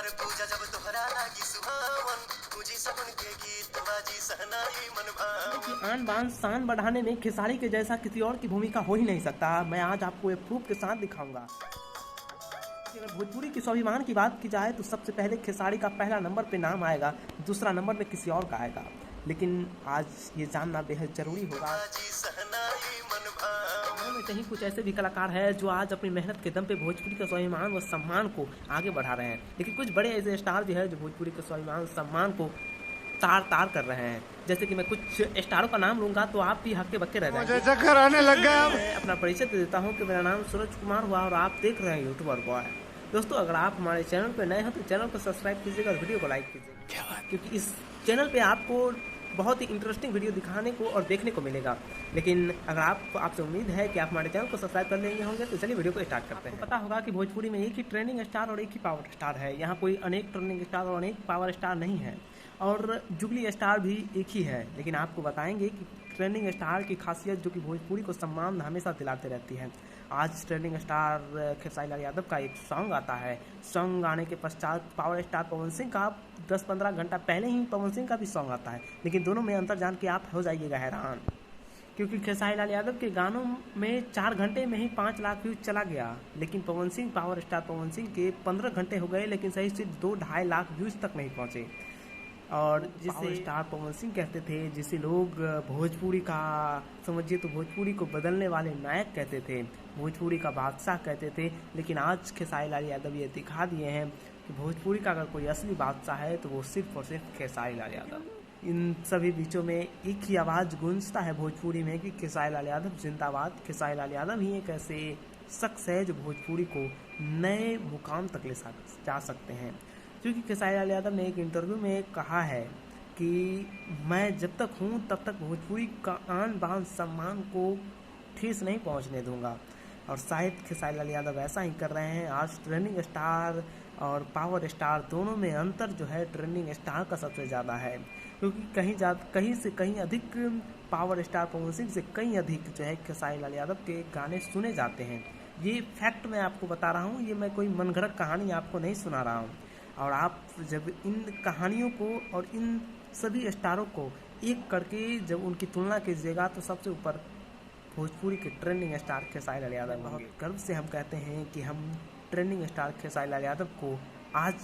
कर पूजा जब तोहरा लागी सुहावन, मुझे सपन के गीत बाजी सहनाई मन भावन। आन बान शान बढ़ाने में खेसारी के जैसा किसी और की भूमिका हो ही नहीं सकता। मैं आज आपको एक प्रूफ के साथ दिखाऊंगा। अगर भोजपुरी के स्वाभिमान की बात की जाए तो सबसे पहले खेसारी का पहला नंबर पे नाम आएगा, दूसरा नंबर में किसी और का आएगा। लेकिन आज ये जानना बेहद जरूरी होगा। बाजी सहनाई मन भावन। में कहीं कुछ ऐसे भी कलाकार हैं जो आज अपनी मेहनत के दम पे भोजपुरी के स्वाभिमान व सम्मान को आगे बढ़ा रहे हैं, लेकिन कुछ बड़े ऐसे स्टार भी हैं जो भोजपुरी के स्वाभिमान सम्मान को तार तार कर रहे हैं। जैसे कि मैं कुछ स्टारों का नाम लूंगा तो आप भी हक्के बक्के रह जाएंगे। मुझे चक्कर आने लग गया। मैं अपना परिचय दे देता हूं कि मेरा नाम सूरज कुमार हुआ और आप देख रहे हैं यूट्यूबर बॉय। दोस्तों, अगर आप हमारे चैनल पर नए हो तो चैनल को सब्सक्राइब कीजिएगा और वीडियो को लाइक कीजिएगा, क्योंकि इस चैनल पे आपको बहुत ही इंटरेस्टिंग वीडियो दिखाने को और देखने को मिलेगा। लेकिन अगर आपसे उम्मीद है कि आप हमारे चैनल को सब्सक्राइब कर लेंगे होंगे तो चलिए वीडियो को स्टार्ट करते हैं। पता होगा कि भोजपुरी में एक ही ट्रेंडिंग स्टार और एक ही पावर स्टार है। यहाँ कोई अनेक ट्रेंडिंग स्टार और अनेक पावर स्टार नहीं है, और जुगली स्टार भी एक ही है। लेकिन आपको बताएंगे कि ट्रेंडिंग स्टार की खासियत जो कि भोजपुरी को सम्मान हमेशा दिलाते रहती है। आज ट्रेंडिंग स्टार खेसारी लाल यादव का एक सॉन्ग आता है। सॉन्ग आने के पश्चात पावर स्टार पवन सिंह का 10-15 घंटा पहले ही पवन सिंह का भी सॉन्ग आता है। लेकिन दोनों में अंतर जान के आप हो जाइएगा हैरान, क्योंकि खेसारी लाल यादव के गानों में 4 घंटे में ही 5 लाख व्यूज चला गया। लेकिन पवन सिंह, पावर स्टार पवन सिंह के 15 घंटे हो गए, लेकिन सही सिर्फ 2-2.5 लाख व्यूज तक नहीं पहुंचे। और जिसे स्टार पवन सिंह कहते थे, जिसे लोग भोजपुरी का समझिए तो भोजपुरी को बदलने वाले नायक कहते थे, भोजपुरी का बादशाह कहते थे। लेकिन आज खेसारी लाल यादव ये दिखा दिए हैं कि भोजपुरी का अगर कोई असली बादशाह है तो वो सिर्फ और सिर्फ खेसारी लाल यादव। इन सभी बीचों में एक ही आवाज़ गूंजता है भोजपुरी में कि खेसारी लाल यादव जिंदाबाद। खेसारी लाल यादव ही एक ऐसे शख्स है जो भोजपुरी को नए मुकाम तक ले जा सकते हैं। क्योंकि खेसारी लाल यादव ने एक इंटरव्यू में कहा है कि मैं जब तक हूँ तब तक भोजपुरी का आन बान सम्मान को ठेस नहीं पहुँचने दूंगा। और शायद खेसारी लाल यादव ऐसा ही कर रहे हैं। आज ट्रेंडिंग स्टार और पावर स्टार दोनों में अंतर जो है ट्रेंडिंग स्टार का सबसे ज़्यादा है, क्योंकि कहीं से कहीं अधिक पावर स्टार पवन सिंह से कहीं अधिक जो है खेसारी लाल यादव के गाने सुने जाते हैं। ये फैक्ट मैं आपको बता रहा हूँ, ये मैं कोई मनगढ़ंत कहानी आपको नहीं सुना रहा हूँ। और आप जब इन कहानियों को और इन सभी स्टारों को एक करके जब उनकी तुलना कीजिएगा तो सबसे ऊपर भोजपुरी के ट्रेंडिंग स्टार खेसारी लाल यादव। बहुत गर्व से हम कहते हैं कि हम ट्रेंडिंग स्टार खेसारी लाल यादव को आज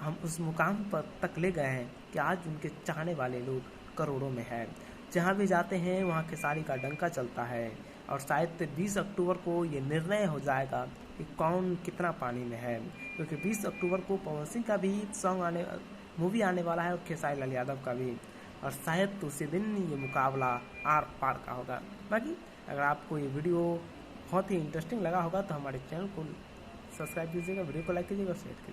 हम उस मुकाम पर तक ले गए हैं कि आज उनके चाहने वाले लोग करोड़ों में हैं। जहाँ भी जाते हैं वहाँ खेसारी का डंका चलता है। और शायद 20 अक्टूबर को ये निर्णय हो जाएगा कि कौन कितना पानी में है, क्योंकि 20 अक्टूबर को पवन सिंह का भी मूवी आने वाला है और खेसारी लाल यादव का भी। और शायद तो उसी दिन ये मुकाबला आर पार का होगा। बाकी अगर आपको ये वीडियो बहुत ही इंटरेस्टिंग लगा होगा तो हमारे चैनल को सब्सक्राइब कीजिएगा, वीडियो को लाइक कीजिएगा और शेयर कीजिएगा।